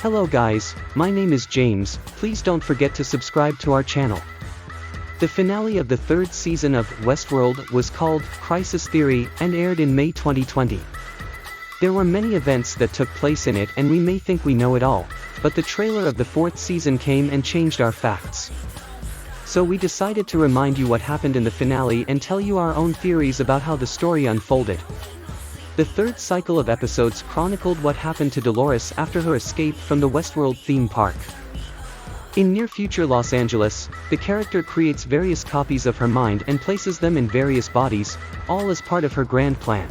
Hello guys, my name is James, please don't forget to subscribe to our channel. The finale of the third season of Westworld was called Crisis Theory and aired in May 2020. There were many events that took place in it and we may think we know it all, but the trailer of the fourth season came and changed our facts. So we decided to remind you what happened in the finale and tell you our own theories about how the story unfolded. The third cycle of episodes chronicled what happened to Dolores after her escape from the Westworld theme park. In near-future Los Angeles, the character creates various copies of her mind and places them in various bodies, all as part of her grand plan.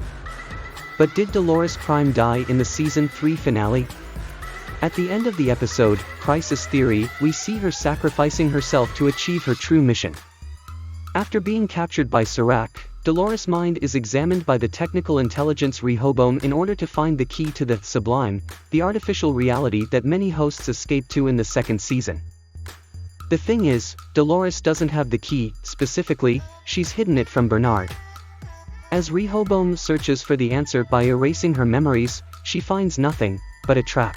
But did Dolores Prime die in the Season 3 finale? At the end of the episode, Crisis Theory, we see her sacrificing herself to achieve her true mission. After being captured by Serac, Dolores' mind is examined by the technical intelligence Rehoboam in order to find the key to the sublime, the artificial reality that many hosts escape to in the second season. The thing is, Dolores doesn't have the key, specifically, she's hidden it from Bernard. As Rehoboam searches for the answer by erasing her memories, she finds nothing but a trap.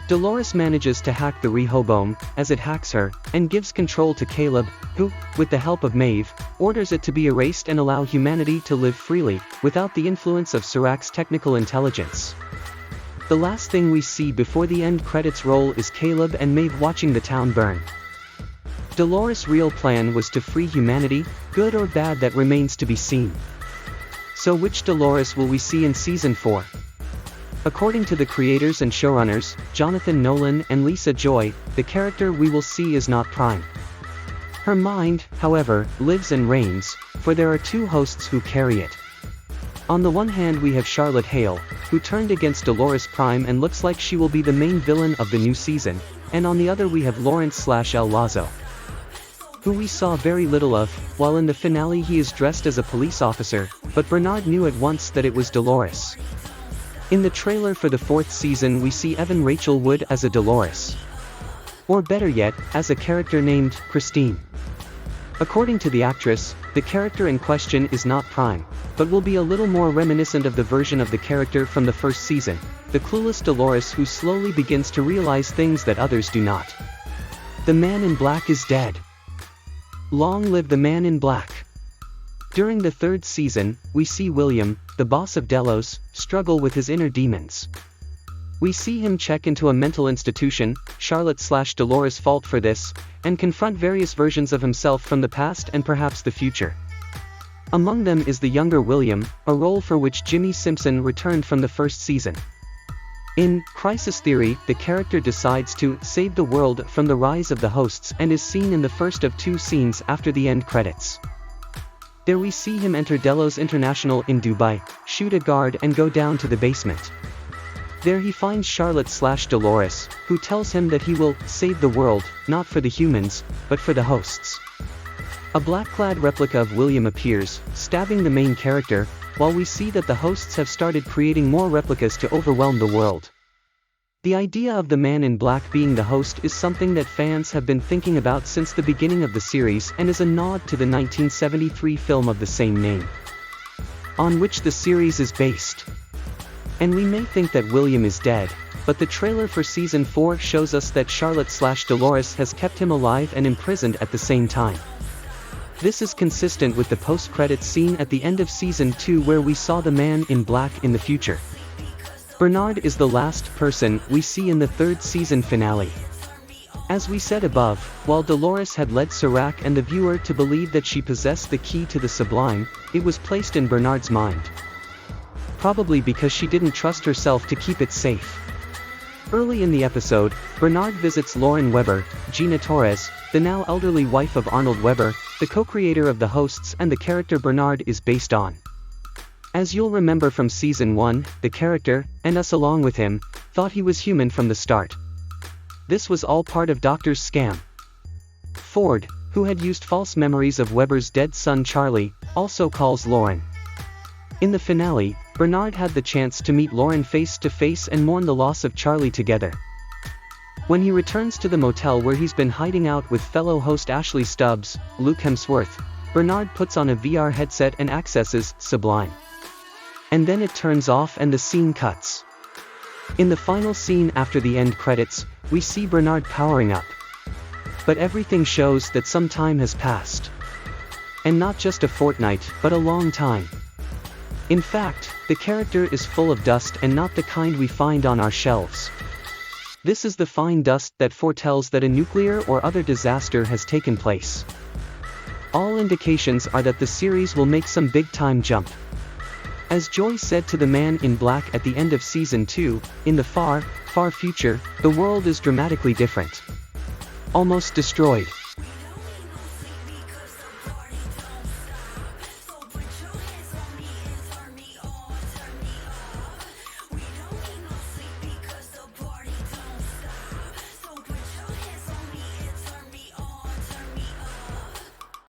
Dolores manages to hack the Rehoboam, as it hacks her, and gives control to Caleb, who, with the help of Maeve, orders it to be erased and allow humanity to live freely, without the influence of Serac's technical intelligence. The last thing we see before the end credits roll is Caleb and Maeve watching the town burn. Dolores' real plan was to free humanity, good or bad that remains to be seen. So which Dolores will we see in Season 4? According to the creators and showrunners, Jonathan Nolan and Lisa Joy, the character we will see is not Prime. Her mind, however, lives and reigns, for there are two hosts who carry it. On the one hand we have Charlotte Hale, who turned against Dolores Prime and looks like she will be the main villain of the new season, and on the other we have Lawrence/El Lazo, who we saw very little of, while in the finale he is dressed as a police officer, but Bernard knew at once that it was Dolores. In the trailer for the fourth season we see Evan Rachel Wood as a Dolores. Or better yet, as a character named Christine. According to the actress, the character in question is not Prime, but will be a little more reminiscent of the version of the character from the first season, the clueless Dolores who slowly begins to realize things that others do not. The Man in Black is dead. Long live the Man in Black. During the third season, we see William, the boss of Delos, struggle with his inner demons. We see him check into a mental institution, Charlotte/Dolores' fault for this, and confront various versions of himself from the past and perhaps the future. Among them is the younger William, a role for which Jimmy Simpson returned from the first season. In Crisis Theory, the character decides to save the world from the rise of the hosts and is seen in the first of two scenes after the end credits. There we see him enter Delos International in Dubai, shoot a guard and go down to the basement. There he finds Charlotte/Dolores, who tells him that he will save the world, not for the humans, but for the hosts. A black-clad replica of William appears, stabbing the main character, while we see that the hosts have started creating more replicas to overwhelm the world. The idea of the Man in Black being the host is something that fans have been thinking about since the beginning of the series and is a nod to the 1973 film of the same name, on which the series is based. And we may think that William is dead, but the trailer for Season 4 shows us that Charlotte/Dolores has kept him alive and imprisoned at the same time. This is consistent with the post-credits scene at the end of Season 2 where we saw the Man in Black in the future. Bernard is the last person we see in the third season finale. As we said above, while Dolores had led Serac and the viewer to believe that she possessed the key to the sublime, it was placed in Bernard's mind. Probably because she didn't trust herself to keep it safe. Early in the episode, Bernard visits Lauren Weber, Gina Torres, the now elderly wife of Arnold Weber, the co-creator of the hosts and the character Bernard is based on. As you'll remember from Season 1, the character, and us along with him, thought he was human from the start. This was all part of Doctor's scam. Ford, who had used false memories of Weber's dead son Charlie, also calls Lauren. In the finale, Bernard had the chance to meet Lauren face to face and mourn the loss of Charlie together. When he returns to the motel where he's been hiding out with fellow host Ashley Stubbs, Luke Hemsworth, Bernard puts on a VR headset and accesses Sublime. And then it turns off and the scene cuts. In the final scene after the end credits, we see Bernard powering up. But everything shows that some time has passed. And not just a fortnight, but a long time. In fact, the character is full of dust and not the kind we find on our shelves. This is the fine dust that foretells that a nuclear or other disaster has taken place. All indications are that the series will make some big-time jump. As Joy said to the man in black at the end of Season 2, in the far, far future, the world is dramatically different. Almost destroyed.